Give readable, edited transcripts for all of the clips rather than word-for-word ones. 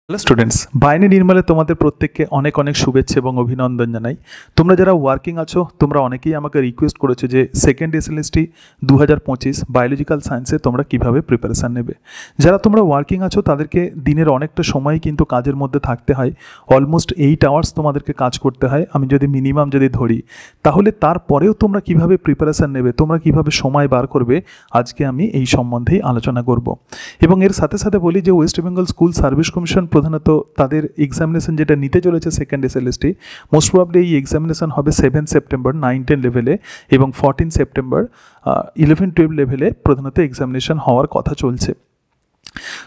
Hello students, বাহিনী নির্মলে তোমাদের প্রত্যেককে অনেক অনেক শুভেচ্ছা এবং অভিনন্দন জানাই। তোমরা যারা ওয়ার্কিং আছো তোমরা অনেকেই আমাকে রিকোয়েস্ট করেছো যে সেকেন্ড এসএলএসটি 2025 বায়োলজিক্যাল সায়েন্সে তোমরা কিভাবে প্রিপারেশান নেবে। যারা তোমরা ওয়ার্কিং আছো তাদেরকে দিনের অনেকটা সময় কিন্তু কাজের মধ্যে থাকতে হয়, অলমোস্ট 8 আওয়ার্স তোমাদেরকে কাজ করতে হয় আমি যদি মিনিমাম ধরি। তাহলে তারপরেও তোমরা কিভাবে প্রিপারেশান নেবে, তোমরা কিভাবে সময় বার করবে, আজকে আমি এই সম্বন্ধেই আলোচনা করব। এবং এর সাথে সাথে বলি যে West Bengal school service commission প্রধানত তাদের এক্সামিনেশন যেটা নিতে চলেছে সেকেন্ড এসএলএসটি, মোস্ট প্রবাবলি এই এক্সামিনেশন হবে 7 সেপ্টেম্বর 9-10 লেভেলে এবং 14 সেপ্টেম্বর 11-12 লেভেলে প্রধানত এক্সামিনেশন হওয়ার কথা চলছে।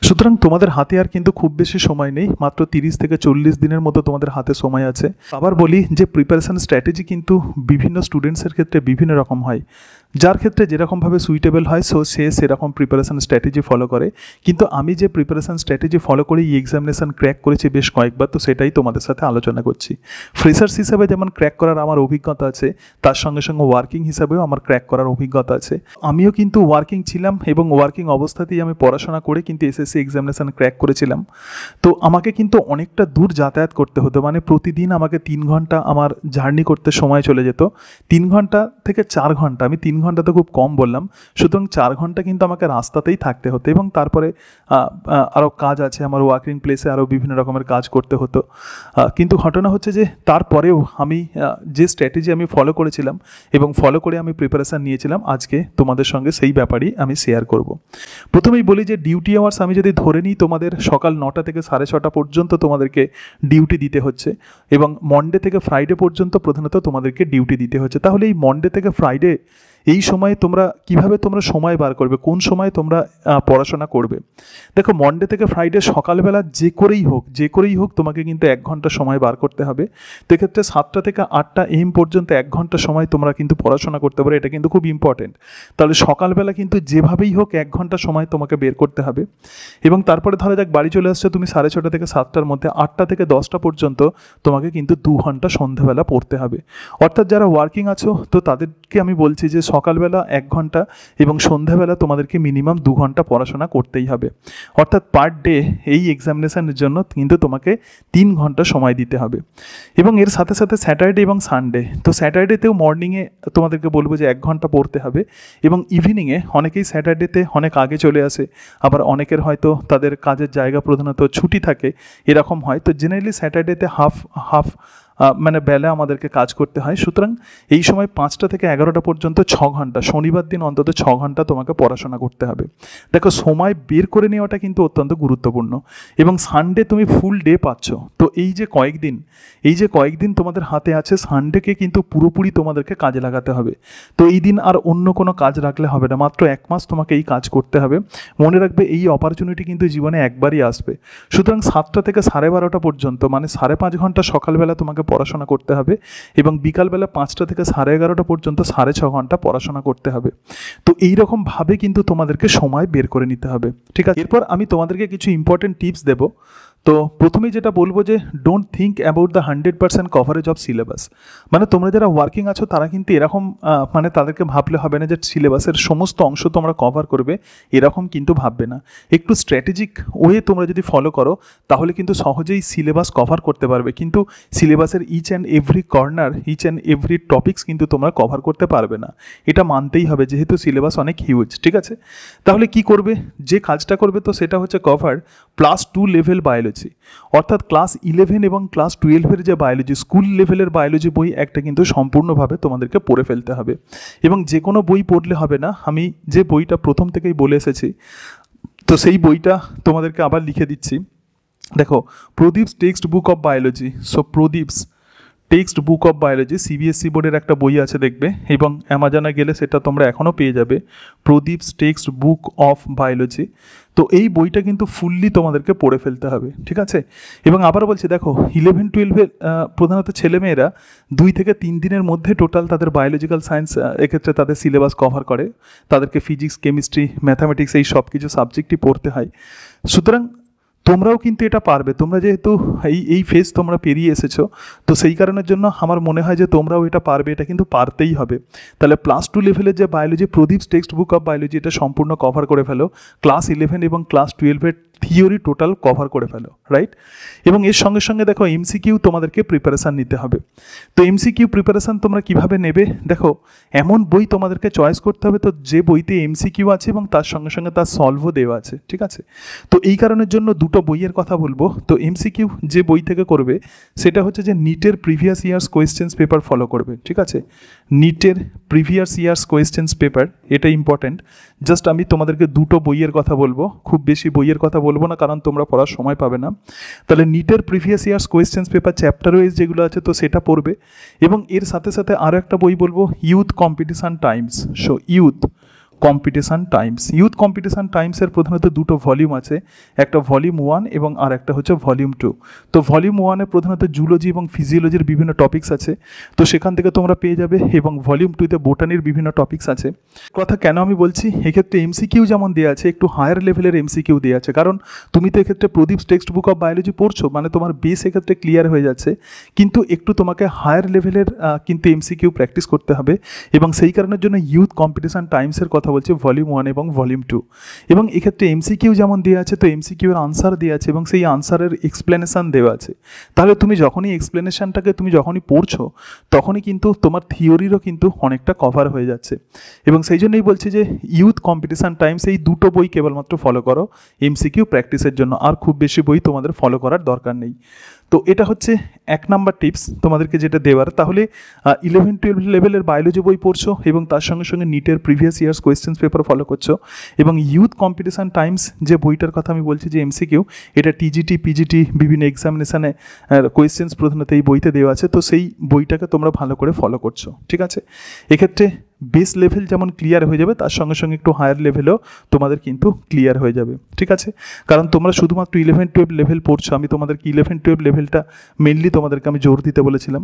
সুতরাং তোমাদের হাতে আর কিন্তু খুব বেশি সময় নেই, মাত্র 30 থেকে 40 দিনের মতো তোমাদের হাতে সময় আছে। আবার বলি যে প্রিপারেশন স্ট্র্যাটেজি কিন্তু বিভিন্ন স্টুডেন্টসের ক্ষেত্রে বিভিন্ন রকম হয়, যার ক্ষেত্রে যেরকমভাবে সুইটেবল হয় সে সেরকম প্রিপারেশন স্ট্র্যাটেজি ফলো করে। কিন্তু আমি যে প্রিপারেশন স্ট্র্যাটেজি ফলো করে এই এক্সামিনেশন ক্র্যাক করেছি বেশ কয়েকবার, তো সেটাই তোমাদের সাথে আলোচনা করছি। ফ্রেশার্স হিসাবে যেমন ক্র্যাক করার আমার অভিজ্ঞতা আছে, তার সঙ্গে সঙ্গে ওয়ার্কিং হিসাবেও আমার ক্র্যাক করার অভিজ্ঞতা আছে। আমিও কিন্তু ওয়ার্কিং ছিলাম এবং ওয়ার্কিং অবস্থাতেই আমি পড়াশোনা করে কিন্তু এসএসসি এক্সামিনেশন ক্র্যাক করেছিলাম। তো আমাকে কিন্তু অনেকটা দূর যাতায়াত করতে হতো, মানে প্রতিদিন আমাকে 3 ঘন্টা আমার জার্নি করতে সময় চলে যেত। 3 ঘন্টা থেকে 4 ঘন্টা, আমি 3 ঘন্টা তো খুব কম বললাম, সুতরাং 4 ঘন্টা কিন্তু আমাকে রাস্তাতেই থাকতে হতো। এবং তারপরে আরও কাজ আছে, আমার ওয়ার্কিং প্লেসে আরও বিভিন্ন রকমের কাজ করতে হতো। কিন্তু ঘটনা হচ্ছে যে তারপরেও আমি যে স্ট্র্যাটেজি আমি ফলো করেছিলাম এবং ফলো করে আমি প্রিপারেশান নিয়েছিলাম, আজকে তোমাদের সঙ্গে সেই ব্যাপারই আমি শেয়ার করব। প্রথমেই বলি যে ডিউটি আওয়ার্স আমি যদি ধরে নিই, তোমাদের সকাল 9টা থেকে 6:30 পর্যন্ত তোমাদেরকে ডিউটি দিতে হচ্ছে এবং মন্ডে থেকে ফ্রাইডে পর্যন্ত প্রধানত তোমাদেরকে ডিউটি দিতে হচ্ছে। তাহলে এই মন্ডে থেকে ফ্রাইডে এই সময়ে তোমরা কিভাবে সময় বার করবে, কোন সময় তোমরা পড়াশোনা করবে। দেখো, মন্ডে থেকে ফ্রাইডে সকালবেলা যে করেই হোক তোমাকে কিন্তু 1 ঘন্টা সময় বার করতে হবে। তো এক্ষেত্রে 7টা থেকে 8টা AM পর্যন্ত 1 ঘন্টা সময় তোমরা কিন্তু পড়াশোনা করতে পারো, এটা কিন্তু খুব ইম্পর্টেন্ট। তাহলে সকালবেলা কিন্তু যেভাবেই হোক 1 ঘন্টা সময় তোমাকে বের করতে হবে। এবং তারপরে ধরা যাক বাড়ি চলে আসছো তুমি 6:30 থেকে 7টার মধ্যে, 8টা থেকে 10টা পর্যন্ত তোমাকে কিন্তু 2 ঘন্টা সন্ধ্যাবেলা পড়তে হবে। অর্থাৎ যারা ওয়ার্কিং আছো তো তাদেরকে আমি বলছি যে সকালবেলা 1 ঘন্টা এবং সন্ধ্যাবেলা তোমাদেরকে মিনিমাম 2 ঘন্টা পড়াশোনা করতেই হবে। অর্থাৎ পার ডে এই এক্সামিনেশনের জন্য কিন্তু তোমাকে 3 ঘন্টা সময় দিতে হবে। এবং এর সাথে সাথে স্যাটারডে এবং সানডে, তো স্যাটারডেতেও মর্নিংয়ে তোমাদেরকে বলবো যে 1 ঘন্টা পড়তে হবে এবং ইভিনিংয়ে অনেকেই স্যাটারডেতে অনেক আগে চলে আসে, আবার অনেকের হয়তো তাদের কাজের জায়গা প্রধানত ছুটি থাকে, এরকম হয়। তো জেনারেলি স্যাটারডেতে হাফ মানে বেলা আমাদেরকে কাজ করতে হয়। সুতরাং এই সময় 5টা থেকে 11টা পর্যন্ত 6 ঘন্টা, শনিবার দিন অন্তত 6 ঘন্টা তোমাকে পড়াশোনা করতে হবে। দেখো, সময় বের করে নেওয়াটা কিন্তু অত্যন্ত গুরুত্বপূর্ণ। এবং সানডে তুমি ফুল ডে পাচ্ছ, তো এই যে কয়েকদিন তোমাদের হাতে আছে, সানডেকে কিন্তু পুরোপুরি তোমাদেরকে কাজে লাগাতে হবে। তো এই দিন আর অন্য কোনো কাজ রাখলে হবে না, মাত্র 1 মাস তোমাকে এই কাজ করতে হবে। মনে রাখবে, এই অপরচুনিটি কিন্তু জীবনে একবারই আসবে। সুতরাং 7টা থেকে 12:30 পর্যন্ত, মানে 5.5 ঘন্টা সকালবেলা তোমাকে পড়াশোনা করতে হবে এবং বিকালবেলা 5টা থেকে 11:30 পর্যন্ত 6.5 ঘন্টা পড়াশোনা করতে হবে। তো এইরকমভাবে কিন্তু তোমাদেরকে সময় বের করে নিতে হবে, ঠিক আছে। এরপর আমি তোমাদেরকে কিছু ইম্পর্টেন্ট টিপস দেবো। তো প্রথমেই যেটা বলবো যে don't think about the 100% coverage of syllabus. মানে তোমরা যারা ওয়ার্কিং আছো তারা কিন্তু এরকম মানে তাদেরকে ভাবলে হবে না যে সিলেবাসের সমস্ত অংশ তোমরা কভার করবে, এরকম কিন্তু ভাববে না। একটু স্ট্র্যাটেজিক ওয়ে তোমরা যদি ফলো করো তাহলে কিন্তু সহজেই সিলেবাস কভার করতে পারবে, কিন্তু সিলেবাসের each and every corner, each and every topics কিন্তু তোমরা কভার করতে পারবে না, এটা মানতেই হবে, যেহেতু সিলেবাস অনেক হিউজ, ঠিক আছে। তাহলে কি করবে, যে কাজটা করবে তো সেটা হচ্ছে কভার +2 লেভেল বায়োলজি, অর্থাৎ ক্লাস 11 এবং ক্লাস 12-এর যে বায়োলজি, স্কুল লেভেলের বায়োলজি বই একটা কিন্তু সম্পূর্ণভাবে তোমাদেরকে পড়ে ফেলতে হবে। এবং যে কোনো বই পড়লে হবে না, আমি যে বইটা প্রথম থেকেই বলে এসেছি তো সেই বইটা তোমাদেরকে আবার লিখে দিচ্ছি। দেখো, Pradeep's textbook of biology, so Pradeep's textbook of biology CBSE বোর্ডের একটা বই আছে দেখবে, এবং অ্যামাজনে গেলে সেটা তোমরা এখনও পেয়ে যাবে, প্রদীপস টেক্সট বুক অফ বায়োলজি। তো এই বইটা কিন্তু ফুললি তোমাদেরকে পড়ে ফেলতে হবে, ঠিক আছে। এবং আবার বলছি, দেখো 11-12-এ প্রধানত ছেলেমেয়েরা 2 থেকে 3 দিনের মধ্যে টোটাল তাদের বায়োলজিক্যাল সায়েন্স এক্ষেত্রে তাদের সিলেবাস কভার করে, তাদেরকে ফিজিক্স, কেমিস্ট্রি, ম্যাথামেটিক্স এই সব কিছু সাবজেক্টই পড়তে হয়। সুতরাং তোমরাও কিন্তু এটা পারবে, তোমরা যেহেতু এই ফেজ তোমরা পেরিয়ে এসেছো, তো সেই কারণের জন্য আমার মনে হয় যে তোমরাও এটা পারবে, এটা কিন্তু পারতেই হবে। তাহলে +2 লেভেলের যে biology, Pradeep's textbook of biology, এটা সম্পূর্ণ কভার করে ফেলো। ক্লাস 11 এবং ক্লাস 12-এর থিওরি টোটাল কভার করে ফেলো, রাইট? এবং এর সঙ্গে সঙ্গে দেখো এমসিকিউ তোমাদেরকে প্রিপারেশান নিতে হবে। তো এমসিকিউ প্রিপারেশান তোমরা কিভাবে নেবে? দেখো এমন বই তোমাদেরকে চয়েস করতে হবে তো যে বইতে এমসিকিউ আছে এবং তার সঙ্গে সঙ্গে তার সলভও দেওয়া আছে, ঠিক আছে? তো এই কারণের জন্য দুটো বইয়ের কথা বলবো। তো এমসিকিউ যে বই থেকে করবে সেটা হচ্ছে যে নিটের previous years questions paper follow করবে, ঠিক আছে? নিটের প্রিভিয়াস ইয়ার্স কোয়েশ্চেন্স পেপার, এটা ইম্পর্টেন্ট। জাস্ট আমি তোমাদেরকে দুটো বইয়ের কথা বলবো, খুব বেশি বইয়ের কথা বলবো না কারণ তোমরা পড়ার সময় পাবে না। তাহলে নিটের previous years questions paper chapter wise যেগুলো আছে তো সেটা পড়বে। এবং এর সাথে সাথে আরও একটা বই বলবো, Youth Competition Times. So Youth Competition Times, Youth Competition টাইমসের প্রধানত দুটো ভলিউম আছে, একটা ভলিউম 1 এবং আর একটা হচ্ছে ভলিউম 2। তো ভলিউম 1-এ প্রধানত জুলজি এবং ফিজিওলজির বিভিন্ন টপিকস আছে, তো সেখান থেকে তোমরা পেয়ে যাবে। এবং ভলিউম 2-তে বোটানির বিভিন্ন টপিকস আছে। কথা কেন আমি বলছি, এক্ষেত্রে এমসিকিউ যেমন দেওয়া আছে, একটু হায়ার লেভেলের এমসিকিউ দেওয়া আছে, কারণ তুমি তো এক্ষেত্রে প্রদীপ টেক্সট বুক অফ বায়োলজি পড়ছো, মানে তোমার বেস এক্ষেত্রে ক্লিয়ার হয়ে যাচ্ছে, কিন্তু একটু তোমাকে হায়ার লেভেলের কিন্তু এমসিকিউ প্র্যাকটিস করতে হবে। এবং সেই কারণের জন্য ইউথ কম্পিটিশান টাইমসের কথা বলছি, ভলিউম 1 এবং ভলিউম 2। এবং এক্ষেত্রে এমসিকিউ যেমন দেওয়া আছে, তো এমসিকিউ এর আনসার দেওয়া আছে এবং সেই আনসারের এক্সপ্লেনেশন দেওয়া আছে। তাহলে তুমি যখনই এক্সপ্লেনেশনটাকে তুমি যখনই পড়ছো তখনই কিন্তু তোমার থিওরিরও কিন্তু অনেকটা কভার হয়ে যাচ্ছে। এবং সেই জন্যই বলছি যে ইউথ কম্পিটিশান টাইমস, এই দুটো বই কেবলমাত্র ফলো করো এমসিকিউ প্র্যাকটিসের জন্য, আর খুব বেশি বই তোমাদের ফলো করার দরকার নেই। তো এটা হচ্ছে 1 নাম্বার টিপস তোমাদেরকে যেটা দেওয়ার। তাহলে 11-12 লেভেলের বায়োলজি বই পড়ছো এবং তার সঙ্গে সঙ্গে নিটের previous years questions paper follow করছো, এবং ইউথ কম্পিটিশান টাইমস যে বইটার কথা আমি বলছি যে এমসিকিউ, এটা টিজিটি পিজিটি বিভিন্ন এক্সামিনেশানে কোয়েশ্চেন্স প্রধানত এই বইতে দেওয়া আছে, তো সেই বইটাকে তোমরা ভালো করে ফলো করছো, ঠিক আছে? এক্ষেত্রে বেস লেভেল যেমন ক্লিয়ার হয়ে যাবে, তার সঙ্গে সঙ্গে একটু হায়ার লেভেলও তোমাদের কিন্তু ক্লিয়ার হয়ে যাবে, ঠিক আছে? কারণ তোমরা শুধুমাত্র 11-12 লেভেল পড়ছো, আমি তোমাদেরকে 11-12 লেভেলটা মেনলি তোমাদেরকে আমি জোর দিতে বলেছিলাম।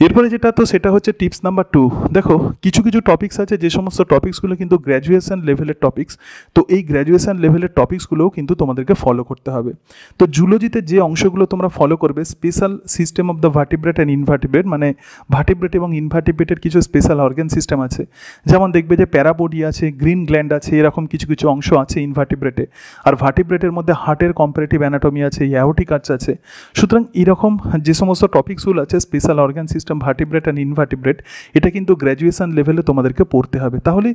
এরপরে যেটা, তো সেটা হচ্ছে টিপস নাম্বার 2। দেখো কিছু কিছু টপিকস আছে যে সমস্ত টপিকসগুলো কিন্তু গ্র্যাজুয়েশন লেভেলের টপিকস, তো এই গ্র্যাজুয়েশন লেভেলের টপিকসগুলোও কিন্তু তোমাদেরকে ফলো করতে হবে। তো জুলজিতে যে অংশগুলো তোমরা ফলো করবে, special system of the vertebrate and invertebrate, মানে ভার্টিব্রেট এবং ইনভার্টিব্রেটের কিছু স্পেশাল অর্গান সিস্টেম আছে, যেমন দেখবে যে প্যারাবডি আছে, গ্রিন গ্ল্যান্ড আছে, এরকম কিছু কিছু অংশ আছে ইনভার্টিব্রেটে। আর ভার্টিব্রেটের মধ্যে হার্টের কম্পারেটিভ অ্যানাটমি আছে, অ্যাওর্টিক আর্চ আছে। সুতরাং এরকম যে সমস্ত টপিকসগুলো আছে special organ system, vertebrate and invertebrate, এটা কিন্তু গ্র্যাজুয়েশন লেভেলে তোমাদেরকে পড়তে হবে। তাহলে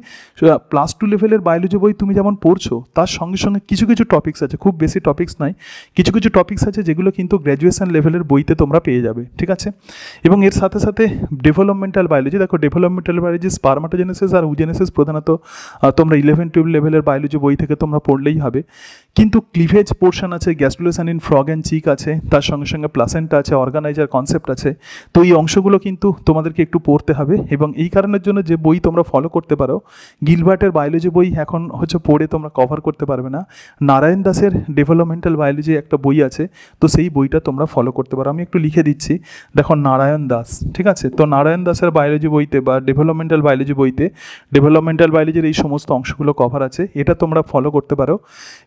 প্লাস 2 লেভেলের বায়োলজি বই তুমি যেমন পড়ছো, তার সঙ্গে সঙ্গে কিছু কিছু টপিকস আছে, খুব বেশি টপিকস নয়, কিছু কিছু টপিকস আছে যেগুলো কিন্তু গ্র্যাজুয়েশন লেভেলের বইতে তোমরা পেয়ে যাবে, ঠিক আছে? এবং এর সাথে সাথে ডেভেলপমেন্টাল বায়োলজি, দেখো ডেভেলপমেন্টাল বায়োলজি স্পারমাটোজেনেসিস আর উজেনেসিস প্রধানত তোমরা 11-12 লেভেলের বায়োলজি বই থেকে তোমরা পড়লেই হবে। কিন্তু ক্লিভেজ পোর্শন আছে, গ্যাস্ট্রুলেশন ইন ফ্রগ অ্যান্ড চিক আছে, তার সঙ্গে সঙ্গে প্লাসেন্টা আছে, অর্গানাইজার কনসেপ্ট আছে। তো এই অংশগুলো কিন্তু তোমাদেরকে একটু পড়তে হবে। এবং এই কারণের জন্য যে বই তোমরা ফলো করতে পারো, গিলবার্টের বায়োলজি বই এখন হচ্ছে পড়ে তোমরা কভার করতে পারবে না, নারায়ণ দাসের ডেভেলপমেন্টাল বায়োলজি একটা বই আছে, তো সেই বইটা তোমরা ফলো করতে পারো। আমি একটু লিখে দিচ্ছি, দেখো নারায়ণ দাস, ঠিক আছে? তো নারায়ণ দাসের বায়োলজি বইতে বা ডেভেলপমেন্টাল বায়োলজি বইতে ডেভেলপমেন্টাল বায়োলজির এই সমস্ত অংশগুলো কভার আছে, এটা তোমরা ফলো করতে পারো।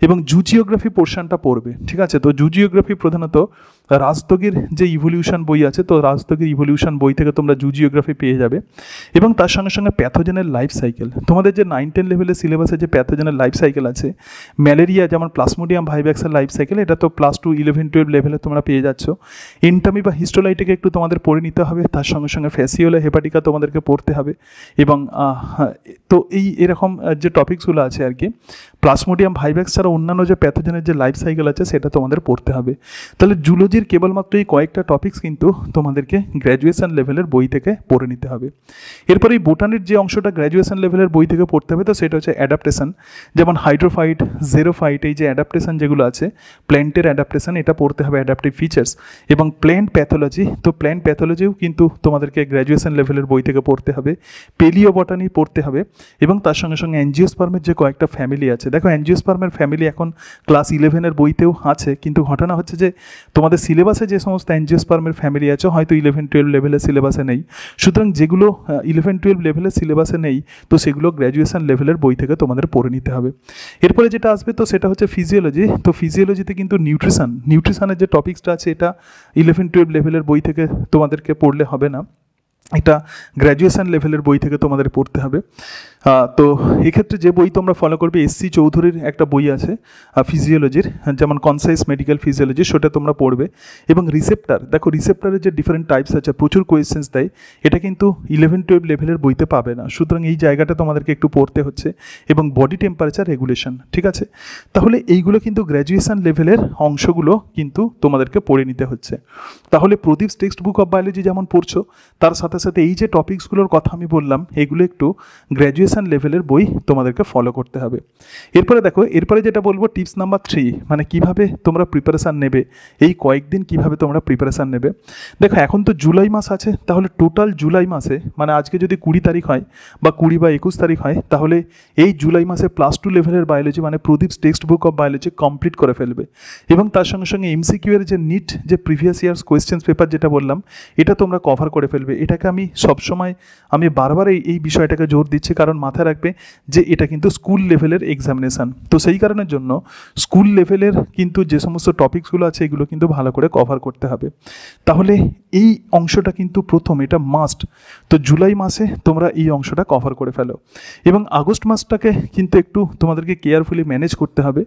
এবং জুজিওগ্রাফি পোর্শনটা পড়বে, ঠিক আছে? তো জুজিওগ্রাফি প্রধানত রাজতগীর যে ইভলিউশন বই আছে, তো রাজতগীর ইভলিউশন বই থেকে তোমরা জুজিওগ্রাফি পেয়ে যাবে। এবং তার সঙ্গে সঙ্গে প্যাথোজেনের লাইফ সাইকেল, তোমাদের যে 9-10 লেভেলের সিলেবাসে যে প্যাথোজেনের লাইফ সাইকেল আছে, ম্যালেরিয়া যেমন প্লাজমোডিয়াম ভাইভ্যাক্সের লাইফ সাইকেল, এটা তো প্লাস 2 11-12 লেভেলে তোমরা পেয়ে যাচ্ছ। এন্টামি বা হিস্টোলাইটিকে একটু তোমাদের পড়ে নিতে হবে, তার সঙ্গে সঙ্গে ফ্যাসিওলা হেপাটিকা তোমাদেরকে পড়তে হবে। এবং তো এরকম যে টপিকসগুলো আছে আর কি, প্লাজমোডিয়াম ভাইভ্যাক্স ছাড়া অন্যান্য যে প্যাথোজেনের যে লাইফ সাইকেল আছে সেটা তোমাদের পড়তে হবে। তাহলে জুলজির কেবলমাত্র এই কয়েকটা টপিকস কিন্তু তোমাদেরকে গ্র্যাজুয়েশন লেভেলের বই থেকে পড়ে নিতে হবে। এরপর এই বোটানির যে অংশটা গ্র্যাজুয়েশন লেভেলের বই থেকে পড়তে হবে, তো সেটা হচ্ছে অ্যাডাপ্টেশন, যেমন হাইড্রোফাইট, জেরোফাইট, এই যে অ্যাডাপ্টেশন যেগুলো আছে, প্ল্যান্টের অ্যাডাপ্টেশন, এটা পড়তে হবে, অ্যাডাপটিভ ফিচার্স। এবং প্ল্যান্ট প্যাথোলজি, তো প্ল্যান্ট প্যাথোলজিও কিন্তু তোমাদেরকে গ্র্যাজুয়েশন লেভেলের বই থেকে পড়তে হবে। পেলিও বটানি পড়তে হবে। এবং তার সঙ্গে সঙ্গে অ্যাঞ্জিওস্পার্মের যে কয়েকটা ফ্যামিলি আছে, দেখো অ্যাঞ্জিওস্পার্মের ফ্যামিলি এখন ক্লাস 11-এর বইতেও আছে, কিন্তু ঘটনা হচ্ছে যে তোমাদের সিলেবাসে যে সমস্ত অ্যাঞ্জিওস্পার্মের ফ্যামিলি আছে হয়তো 11-12 লেভেলের সিলেবাসে নেই। সুতরাং যেগুলো 11-12 লেভেলের সিলেবাসে নেই, তো সেগুলো গ্র্যাজুয়েশন লেভেলের বই থেকে তোমাদের পড়ে নিতে হবে। এরপরে যেটা আসবে, তো সেটা হচ্ছে ফিজিওলজি। তো ফিজিওলজিতে কিন্তু নিউট্রিশনের যে টপিকসটা আছে, এটা 11-12 লেভেলের বই থেকে তোমাদেরকে পড়লে হবে না, এটা গ্র্যাজুয়েশন লেভেলের বই থেকে তোমাদের পড়তে হবে। তো এক্ষেত্রে যে বই তোমরা ফলো করবে এসসি চৌধুরীর একটা বই আছে ফিজিওলজির, যেমন কনসাইস মেডিকেল ফিজিওলজি, সেটা তোমরা পড়বে। এবং রিসেপ্টার, দেখো রিসেপ্টারের যে ডিফারেন্ট টাইপস আছে, প্রচুর কোয়েশ্চেন্স দেয়, এটা কিন্তু 11-12 লেভেলের বইতে পাবে না, সুতরাং এই জায়গাটা তোমাদেরকে একটু পড়তে হচ্ছে। এবং বডি টেম্পারেচার রেগুলেশন, ঠিক আছে, তাহলে এইগুলো কিন্তু গ্র্যাজুয়েশন লেভেলের অংশগুলো কিন্তু তোমাদেরকে পড়ে নিতে হচ্ছে। তাহলে প্রদীপ টেক্সট বুক অফ বায়োলজি যেমন পড়ছো, তার সাথে সাথে এই যে টপিকসগুলোর কথা আমি বললাম, এগুলো একটু গ্র্যাজুয়েশন লেভেলের বই তোমাদেরকে ফলো করতে হবে। এরপরে দেখো, এরপরে যেটা বলবো টিপস নাম্বার 3, মানে কিভাবে তোমরা প্রিপারেশান নেবে, এই কয়েকদিন কিভাবে তোমরা প্রিপারেশান নেবে। দেখো এখন তো জুলাই মাস আছে, তাহলে টোটাল জুলাই মাসে, মানে আজকে যদি 20 তারিখ হয় বা 20 বা 21 তারিখ হয়, তাহলে এই জুলাই মাসে +2 লেভেলের বায়োলজি মানে Pradeep textbook of biology complete করে ফেলবে। এবং তার সঙ্গে সঙ্গে এমসিকিউ এর যে নিট যে প্রিভিয়াস ইয়ার্স কোয়েশ্চেন্স পেপার যেটা বললাম, এটা তোমরা কভার করে ফেলবে। এটাকে আমি সবসময় বারবার এই বিষয়টাকে জোর দিচ্ছি, কারণ মাথায় রাখবে যে এটা কিন্তু স্কুল লেভেলের এক্সামিনেশান, তো সেই কারণের জন্য স্কুল লেভেলের কিন্তু যে সমস্ত টপিকসগুলো আছে এগুলো কিন্তু ভালো করে কভার করতে হবে। তাহলে এই অংশটা কিন্তু প্রথম, এটা মাস্ট। তো জুলাই মাসে তোমরা এই অংশটা কভার করে ফেলো। এবং আগস্ট মাসটাকে কিন্তু একটু তোমাদেরকে কেয়ারফুলি ম্যানেজ করতে হবে।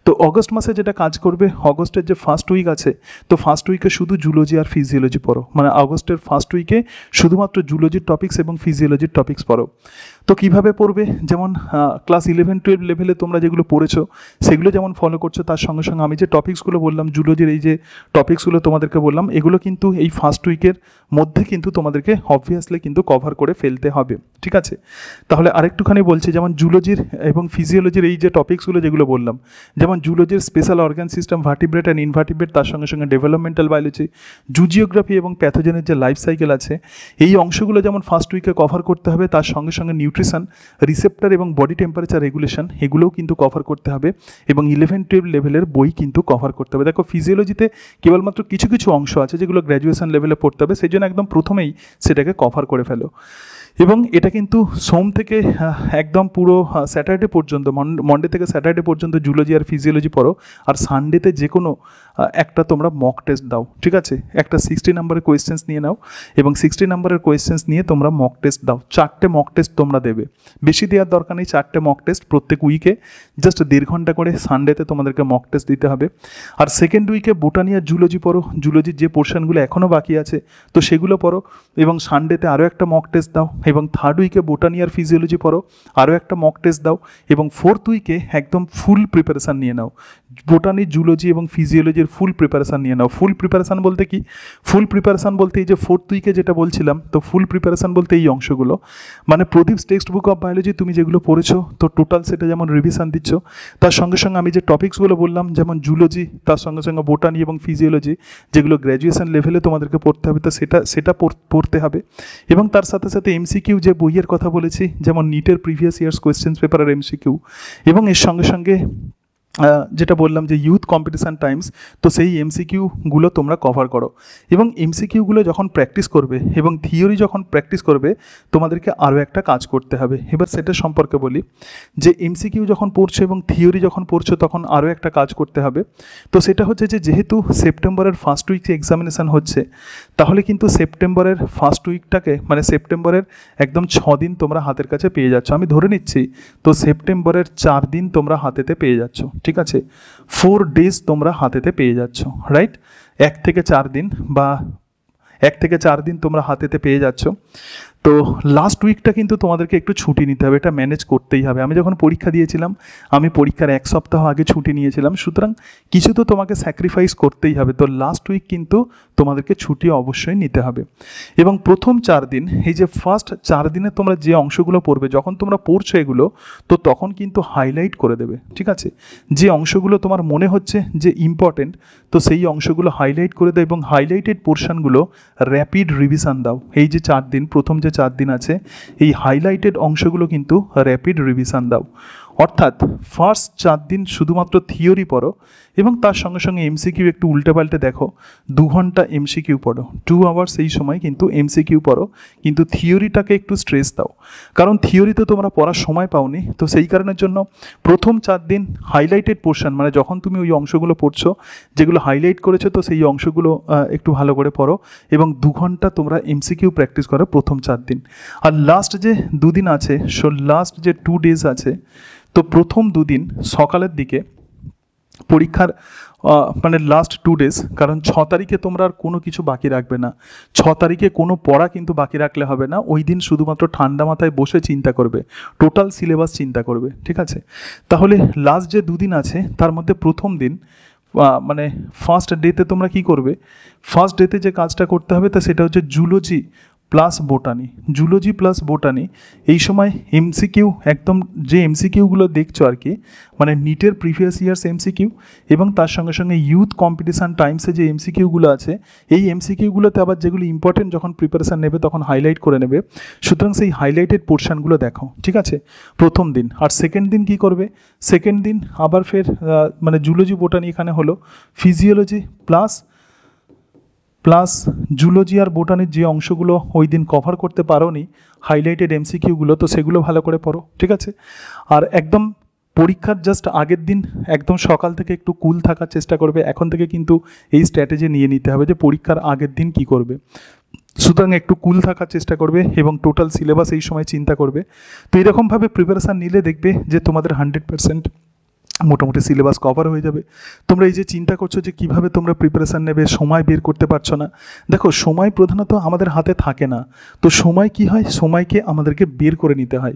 তো অগস্ট মাসে যেটা কাজ করবে, অগস্টের যে ফার্স্ট উইক আছে, তো ফার্স্ট উইকে শুধু জুলজি আর ফিজিওলজি পড়ো, মানে আগস্টের ফার্স্ট উইকে শুধুমাত্র জুলজির টপিক্স এবং ফিজিওলজির টপিক্স পড়ো। তো কিভাবে পড়বে, যেমন ক্লাস 11-12 লেভেলে তোমরা যেগুলো পড়েছো সেগুলো যেমন ফলো করছো, তার সঙ্গে সঙ্গে আমি যে টপিক্সগুলো বললাম, জুলজির এই যে টপিক্সগুলো তোমাদেরকে বললাম, এগুলো কিন্তু এই ফার্স্ট উইকের মধ্যে কিন্তু তোমাদেরকে অবভিয়াসলি কিন্তু কভার করে ফেলতে হবে, ঠিক আছে। তাহলে আরেকটুখানি বলছি, যেমন জুলজির এবং ফিজিওলজির এই যে টপিক্সগুলো যেগুলো বললাম, যেমন জুলজির special organ system, vertebrate and invertebrate, তার সঙ্গে সঙ্গে ডেভেলপমেন্টাল বায়োলজি, জুজিওগ্রাফি এবং প্যাথোজেনের যে লাইফ সাইকেল আছে, এই অংশগুলো যেমন ফার্স্ট উইকে কভার করতে হবে, তার সঙ্গে সঙ্গে নিউট্রিশন, রিসেপ্টার এবং বডি টেম্পারেচার রেগুলেশন, এগুলোও কিন্তু কভার করতে হবে। এবং 11-12 লেভেলের বই কিন্তু কভার করতে হবে। দেখো ফিজিওলজিতে কেবলমাত্র কিছু কিছু অংশ আছে যেগুলো গ্র্যাজুয়েশন লেভেলে পড়তে হবে, সেই জন্য একদম প্রথমেই সেটাকে কভার করে ফেলো। এবং এটা কিন্তু সোম থেকে একদম পুরো স্যাটারডে পর্যন্ত, মন্ডে থেকে স্যাটারডে পর্যন্ত জুলজি আর ফিজিওলজি পড়ো, আর সানডেতে যে কোনো একটা তোমরা মক টেস্ট দাও, ঠিক আছে। একটা 60 নম্বরের কোয়েশ্চেন্স নিয়ে নাও এবং 60 নম্বরের কোয়েশ্চেন্স নিয়ে তোমরা মক টেস্ট দাও। 4টে মক টেস্ট তোমরা দেবে, বেশি দেওয়ার দরকার নেই। 4টে মক টেস্ট প্রত্যেক উইকে, জাস্ট 1.5 ঘন্টা করে সানডেতে তোমাদেরকে মক টেস্ট দিতে হবে। আর সেকেন্ড উইকে বোটানি আর জুলজি পড়ো, জুলজির যে পোর্শনগুলো এখনও বাকি আছে তো সেগুলো পড়ো, এবং সানডেতে আরও একটা মক টেস্ট দাও। এবং থার্ড উইকে বোটানি আর ফিজিওলজি পড়ো, আরও একটা মক টেস্ট দাও। এবং ফোর্থ উইকে একদম ফুল প্রিপারেশান নিয়ে নাও, বোটানি, জুলজি এবং ফিজিওলজির ফুল প্রিপারেশান নিয়ে নাও। ফুল প্রিপারেশান বলতে কি, ফুল প্রিপারেশান বলতে এই যে ফোর্থ উইকে যেটা বলছিলাম, তো ফুল প্রিপারেশান বলতে এই অংশগুলো, মানে Pradeep textbook of biology তুমি যেগুলো পড়েছো, তো টোটাল সেটা যেমন রিভিশন দিচ্ছ, তার সঙ্গে সঙ্গে আমি যে টপিক্সগুলো বললাম, যেমন জুলজি, তার সঙ্গে সঙ্গে বোটানি এবং ফিজিওলজি, যেগুলো গ্র্যাজুয়েশন লেভেলে তোমাদেরকে পড়তে হবে, তো সেটা পড়তে হবে। এবং তার সাথে সাথে এমসিকিউ যে বইয়ের কথা বলেছি, যেমন নিটের প্রিভিয়াস ইয়ার্স কোয়েশ্চেন্স পেপারের এমসিকিউ, এবং এর সঙ্গে সঙ্গে যেটা বললাম যে ইউথ কম্পিটিশান টাইমস, তো সেই এমসিকিউগুলো তোমরা কভার করো। এবং এমসিকিউগুলো যখন প্র্যাকটিস করবে এবং থিওরি যখন প্র্যাকটিস করবে, তোমাদেরকে আরও একটা কাজ করতে হবে। এবার সেটা সম্পর্কে বলি, যে এমসিকিউ যখন পড়ছো এবং থিওরি যখন পড়ছো, তখন আরও একটা কাজ করতে হবে। তো সেটা হচ্ছে যে যেহেতু সেপ্টেম্বরের ফার্স্ট উইকে এক্সামিনেশান হচ্ছে, তাহলে কিন্তু সেপ্টেম্বরের ফার্স্ট উইকটাকে, মানে সেপ্টেম্বরের একদম 6 দিন তোমরা হাতের কাছে পেয়ে যাচ্ছ, আমি ধরে নিচ্ছি। তো সেপ্টেম্বরের 4 দিন তোমরা হাতেতে পেয়ে যাচ্ছ, ঠিক আছে। 4 ডেজ তোমরা হাতেতে পেয়ে যাচ্ছ, রাইট। 1 থেকে 4 দিন বা 1 থেকে 4 দিন তোমরা হাতেতে পেয়ে যাচ্ছ। তো লাস্ট উইকটা কিন্তু তোমাদেরকে একটু ছুটি নিতে হবে, এটা ম্যানেজ করতেই হবে। আমি যখন পরীক্ষা দিয়েছিলাম, আমি পরীক্ষার 1 সপ্তাহ আগে ছুটি নিয়েছিলাম, সুতরাং কিছু তো তোমাকে স্যাক্রিফাইস করতেই হবে। তো লাস্ট উইক কিন্তু তোমাদেরকে ছুটি অবশ্যই নিতে হবে। এবং প্রথম 4 দিন, এই যে ফার্স্ট 4 দিনে তোমরা যে অংশগুলো পড়বে, যখন তোমরা পড়ছো এগুলো, তো তখন কিন্তু হাইলাইট করে দেবে, ঠিক আছে। যে অংশগুলো তোমার মনে হচ্ছে যে ইম্পর্টেন্ট, তো সেই অংশগুলো হাইলাইট করে দাও এবং হাইলাইটেড পোর্শনগুলো র্যাপিড রিভিশন দাও। এই যে 4 দিন, প্রথম যে 4 দিন আছে, এই হাইলাইটেড অংশগুলো কিন্তু র্যাপিড রিভিশন দাও। অর্থাৎ ফার্স্ট 4 দিন শুধুমাত্র থিওরি পড়ো এবং তার সঙ্গে সঙ্গে এমসিকিউ একটু উল্টে পাল্টে দেখো, 2 ঘন্টা এমসিকিউ পড়ো, 2 আওয়ার্স এই সময় কিন্তু এমসিকিউ পড়ো, কিন্তু থিওরিটাকে একটু স্ট্রেস দাও, কারণ থিওরিতে তোমরা পড়ার সময় পাওনি। তো সেই কারণের জন্য প্রথম 4 দিন হাইলাইটেড পোর্শন, মানে যখন তুমি ওই অংশগুলো পড়ছো যেগুলো হাইলাইট করেছো, তো সেই অংশগুলো একটু ভালো করে পড়ো এবং 2 ঘন্টা তোমরা এমসিকিউ প্র্যাকটিস করো প্রথম 4 দিন। আর লাস্ট যে 2 দিন আছে, লাস্ট যে 2 ডেজ আছে, তো প্রথম 2 দিন সকালের দিকে পরীক্ষার মানে লাস্ট 2 ডেজ, কারণ 6 তারিখে তোমরা আর কোনো কিছু বাকি রাখবে না, 6 তারিখে কোনো পড়া কিন্তু বাকি রাখলে হবে না। ওই দিন শুধুমাত্র ঠান্ডা মাথায় বসে চিন্তা করবে, টোটাল সিলেবাস চিন্তা করবে, ঠিক আছে? তাহলে লাস্ট যে 2 দিন আছে তার মধ্যে প্রথম দিন মানে ফার্স্ট ডেতে তোমরা কি করবে, ফার্স্ট ডেতে যে কাজটা করতে হবে তা সেটা হচ্ছে zoology plus botany, zoology plus botany. এই সময় এমসিকিউ একদম যে এমসিকিউগুলো দেখছো আর কি, মানে নিটের প্রিভিয়াস ইয়ার্স এমসিকিউ এবং তার সঙ্গে সঙ্গে ইউথ কম্পিটিশান টাইমসে যে এমসিকিউগুলো আছে, এই এমসিকিউগুলোতে আবার যেগুলো ইম্পর্টেন্ট যখন প্রিপারেশান নেবে তখন হাইলাইট করে নেবে। সুতরাং সেই হাইলাইটেড পোর্শনগুলো দেখো, ঠিক আছে, প্রথম দিন। আর সেকেন্ড দিন কি করবে, সেকেন্ড দিন আবার ফের মানে জুলজি বোটানি এখানে হলো ফিজিওলজি প্লাস জুলজি আর বোটানির যে অংশগুলো ওই দিন কভার করতে পারোনি হাইলাইটেড এমসিকিউগুলো, তো সেগুলো ভালো করে পড়ো, ঠিক আছে? আর একদম পরীক্ষার জাস্ট আগের দিন একদম সকাল থেকে একটু কুল থাকার চেষ্টা করবে। এখন থেকে কিন্তু এই স্ট্র্যাটেজি নিয়ে নিতে হবে যে পরীক্ষার আগের দিন কি করবে। সুতরাং একটু কুল থাকার চেষ্টা করবে এবং টোটাল সিলেবাস এই সময় চিন্তা করবে। তো এরকমভাবে প্রিপারেশান নিলে দেখবে যে তোমাদের 100% মোটামুটি সিলেবাস কভার হয়ে যাবে। তোমরা এই যে চিন্তা করছো যে কিভাবে তোমরা প্রিপারেশান নেবে, সময় বের করতে পারছো না, দেখো সময় প্রধানত আমাদের হাতে থাকে না। তো সময় কি হয়, সময়কে আমাদেরকে বের করে নিতে হয়।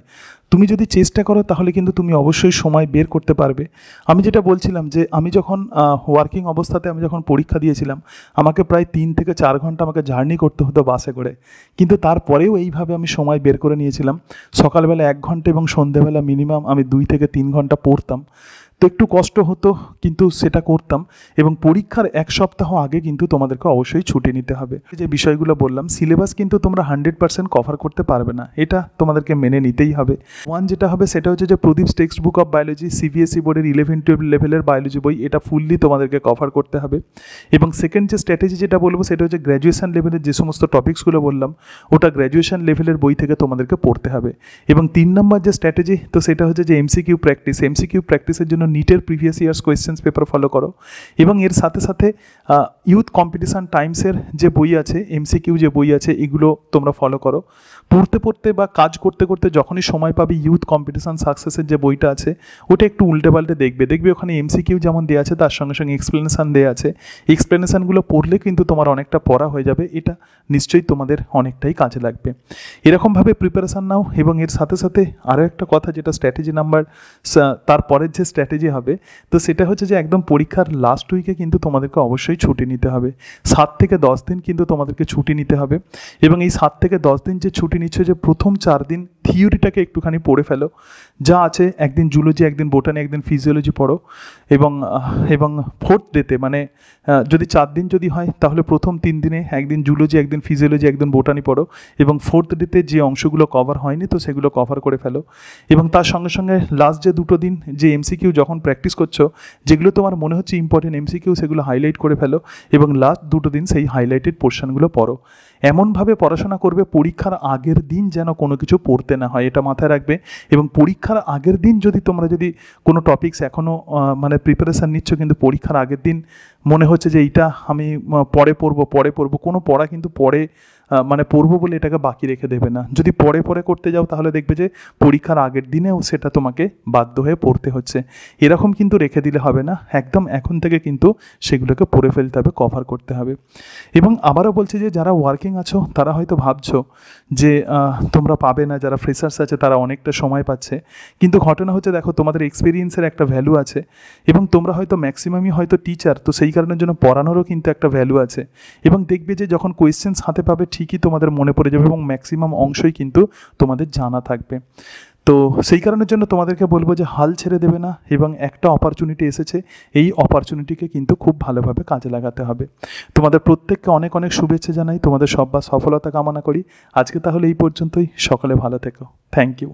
তুমি যদি চেষ্টা করো তাহলে কিন্তু তুমি অবশ্যই সময় বের করতে পারবে। আমি যেটা বলছিলাম যে আমি যখন ওয়ার্কিং অবস্থাতে আমি যখন পরীক্ষা দিয়েছিলাম, আমাকে প্রায় 3 থেকে 4 ঘন্টা আমাকে জার্নি করতে হতো বাসে করে, কিন্তু তারপরেও এইভাবে আমি সময় বের করে নিয়েছিলাম। সকালবেলা 1 ঘন্টা এবং সন্ধ্যেবেলা মিনিমাম আমি 2 থেকে 3 ঘন্টা পড়তাম। তো একটু কষ্ট হতো কিন্তু সেটা করতাম। এবং পরীক্ষার 1 সপ্তাহ আগে কিন্তু তোমাদেরকে অবশ্যই ছুটি নিতে হবে। যে বিষয়গুলো বললাম, সিলেবাস কিন্তু তোমরা 100% কভার করতে পারবে না, এটা তোমাদেরকে মেনে নিতেই হবে। যেটা হবে সেটা হচ্ছে যে Pradeep textbook of biology CBSE বোর্ডের 11-12 লেভেলের বায়োলজি বই, এটা ফুললি তোমাদেরকে কভার করতে হবে। এবং সেকেন্ড যে স্ট্র্যাটেজি যেটা বলবো সেটা হচ্ছে গ্র্যাজুয়েশন লেভেলের যে সমস্ত টপিক্সগুলো বললাম, ওটা গ্র্যাজুয়েশন লেভেলের বই থেকে তোমাদেরকে পড়তে হবে। এবং 3 নম্বর যে স্ট্র্যাটেজি, তো সেটা হচ্ছে যে এমসিকিউ প্র্যাকটিস। এমসিকিউ প্র্যাকটিসের জন্য নিটের প্রিভিয়াস ইয়ার্স কোয়েশ্চেন্স পেপার ফলো করো এবং এর সাথে সাথে ইউথ কম্পিটিশান টাইমসের যে বই আছে, এমসিকিউ যে বই আছে, এগুলো তোমরা ফলো করো। পড়তে পড়তে বা কাজ করতে করতে যখনই সময় পাবে, ইউথ কম্পিটিশান সাকসেসের যে বইটা আছে ওটা একটু উল্টে পাল্টে দেখবে ওখানে এমসিকিউ যেমন দেওয়া আছে তার সঙ্গে সঙ্গে এক্সপ্লেনেশান দেওয়া আছে। এক্সপ্লেনেশানগুলো পড়লে কিন্তু তোমার অনেকটা পড়া হয়ে যাবে, এটা নিশ্চয়ই তোমাদের অনেকটাই কাজে লাগবে। এরকমভাবে প্রিপারেশান নাও। এবং এর সাথে সাথে আরও একটা কথা, যেটা স্ট্র্যাটেজি নাম্বার তারপরের যে স্ট্র্যাটেজি হবে, তো সেটা হচ্ছে যে একদম পরীক্ষার লাস্ট উইকে কিন্তু তোমাদেরকে অবশ্যই ছুটি নিতে হবে। 7 থেকে 10 দিন কিন্তু তোমাদেরকে ছুটি নিতে হবে। এবং এই 7 থেকে 10 দিন যে ছুটি নিচ্ছ, যে প্রথম 4 দিন থিওরিটাকে একটুখানি পড়ে ফেলো, যা আছে একদিন জুলজি, একদিন বোটানি, একদিন ফিজিওলজি পড়ো। এবং ফোর্থ ডেতে মানে যদি 4 দিন যদি হয় তাহলে প্রথম 3 দিনে একদিন জুলজি, একদিন ফিজিওলজি, একদিন বোটানি পড়ো। এবং ফোর্থ ডেতে যে অংশগুলো কভার হয়নি তো সেগুলো কভার করে ফেলো। এবং তার সঙ্গে সঙ্গে লাস্ট যে 2 দিন যে এমসিকিউ যখন প্র্যাকটিস করছো, যেগুলো তোমার মনে হচ্ছে ইম্পর্টেন্ট এমসিকিউ, সেগুলো হাইলাইট করে ফেলো। এবং লাস্ট 2 দিন সেই হাইলাইটেড পোর্শনগুলো পড়ো। এমনভাবে পড়াশোনা করবে পরীক্ষার আগের দিন যেন কোনো কিছু পড়তে না হয়, এটা মাথায় রাখবে। এবং পরীক্ষার আগের দিন তোমরা যদি কোনো টপিকস এখনও মানে প্রিপারেশান নিচ্ছ, কিন্তু পরীক্ষার আগের দিন মনে হচ্ছে যে এইটা আমি পরে পড়বো, কোনো পড়া কিন্তু পরে মানে পড়বো বলে এটাকে বাকি রেখে দেবে না। যদি পরে করতে যাও তাহলে দেখবে যে পরীক্ষার আগের দিনেও সেটা তোমাকে বাধ্য হয়ে পড়তে হচ্ছে। এরকম কিন্তু রেখে দিলে হবে না, একদম এখন থেকে কিন্তু সেগুলোকে পড়ে ফেলতে হবে, কভার করতে হবে। এবং আবারও বলছি যে যারা ওয়ার্কিং আছো তারা হয়তো ভাবছো যে তোমরা পাবে না, যারা ফ্রেশার্স আছে তারা অনেকটা সময় পাচ্ছে, কিন্তু ঘটনা হচ্ছে দেখো তোমাদের এক্সপিরিয়েন্সের একটা ভ্যালু আছে। এবং তোমরা হয়তো ম্যাক্সিমামই হয়তো টিচার, তো সেই কারণের জন্য পড়ানোরও কিন্তু একটা ভ্যালু আছে। এবং দেখবে যে যখন কোয়েশ্চেন্স হাতে পাবে ঠিকই তোমাদের মনে পড়ে যাবে এবং ম্যাক্সিমাম অংশই কিন্তু তোমাদের জানা থাকবে। তো সেই কারণের জন্য তোমাদেরকে বলবো যে হাল ছেড়ে দেবে না। এবং একটা অপরচুনিটি এসেছে, এই অপরচুনিটিকে কিন্তু খুব ভালোভাবে কাজে লাগাতে হবে। তোমাদের প্রত্যেককে অনেক অনেক শুভেচ্ছা জানাই, তোমাদের সফলতা কামনা করি। আজকে তাহলে এই পর্যন্তই, সকলে ভালো থেকো। Thank you.